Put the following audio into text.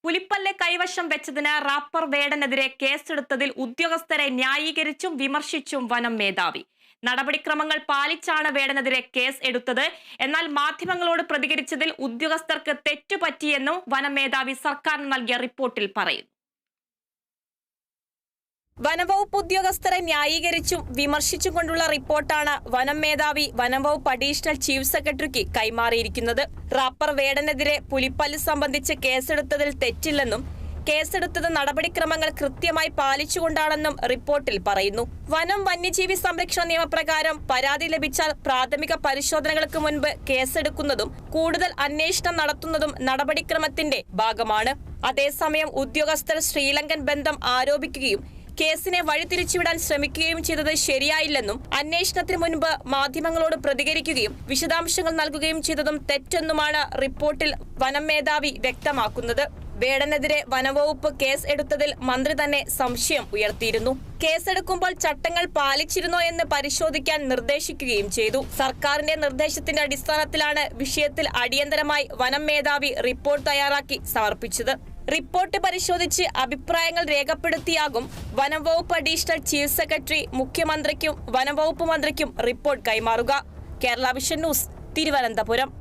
പുലിപ്പല്ല് കൈവശം വെച്ചതിന് റാപ്പർ വേടനെതിരെ കേസെടുത്തതിൽ ഉദ്യോഗസ്ഥരെ ന്യായീകരിച്ചും വിമർശിച്ചും വനം മേധാവി. നടപടിക്രമങ്ങൾ പാലിച്ചാണ് വേടനെതിരെ കേസ് എടുത്തത്. എന്നാൽ മാധ്യമങ്ങളോട് പ്രതികരിച്ചതിൽ ഉദ്യോഗസ്ഥർക്ക് തെറ്റുപറ്റിയെന്നും വനം മേധാവി സർക്കാരിന് നൽകിയ റിപ്പോർട്ടിൽ പറയുന്നു. വനംവകുപ്പ് ഉദ്യോഗസ്ഥരെ ന്യായീകരിച്ചും വിമർശിച്ചും കൊണ്ടുള്ള റിപ്പോർട്ടാണ് വനം മേധാവി വനംവകുപ്പ് അഡീഷണൽ ചീഫ് സെക്രട്ടറിക്ക് കൈമാറിയിരിക്കുന്നത്. റാപ്പർ വേടനെതിരെ പുലിപ്പല്ല് സംബന്ധിച്ച് കേസെടുത്തതിൽ തെറ്റില്ലെന്നും കേസെടുത്തത് നടപടിക്രമങ്ങൾ കൃത്യമായി പാലിച്ചുകൊണ്ടാണെന്നും റിപ്പോർട്ടിൽ പറയുന്നു. വനം വന്യജീവി സംരക്ഷണ നിയമപ്രകാരം പരാതി ലഭിച്ചാൽ പ്രാഥമിക പരിശോധനകൾക്ക് മുൻപ് കേസെടുക്കുന്നതും കൂടുതൽ അന്വേഷണം നടത്തുന്നതും നടപടിക്രമത്തിന്റെ ഭാഗമാണ്. അതേസമയം ഉദ്യോഗസ്ഥർ ശ്രീലങ്കൻ ബന്ധം ആരോപിക്കുകയും കേസിനെ വഴിതിരിച്ചുവിടാൻ ശ്രമിക്കുകയും ചെയ്തത് ശരിയായില്ലെന്നും അന്വേഷണത്തിന് മുൻപ് മാധ്യമങ്ങളോട് പ്രതികരിക്കുകയും വിശദാംശങ്ങൾ നൽകുകയും ചെയ്തതും തെറ്റെന്നുമാണ് റിപ്പോർട്ടിൽ വനം മേധാവി വ്യക്തമാക്കുന്നത്. വേടനെതിരെ വനംവകുപ്പ് കേസ് എടുത്തതിൽ മന്ത്രി തന്നെ സംശയം ഉയർത്തിയിരുന്നു. കേസെടുക്കുമ്പോൾ ചട്ടങ്ങൾ പാലിച്ചിരുന്നോ എന്ന് പരിശോധിക്കാൻ നിർദ്ദേശിക്കുകയും ചെയ്തു. സർക്കാരിന്റെ നിർദ്ദേശത്തിന്റെ അടിസ്ഥാനത്തിലാണ് വിഷയത്തിൽ അടിയന്തരമായി വനം മേധാവി റിപ്പോർട്ട് തയ്യാറാക്കി സമർപ്പിച്ചത്. റിപ്പോർട്ട് പരിശോധിച്ച് അഭിപ്രായങ്ങൾ രേഖപ്പെടുത്തിയാകും വനംവകുപ്പ് അഡീഷണൽ ചീഫ് സെക്രട്ടറി മുഖ്യമന്ത്രിക്കും വനംവകുപ്പ് മന്ത്രിക്കും റിപ്പോർട്ട് കൈമാറുക. Kerala vision news, Thiruvananthapuram.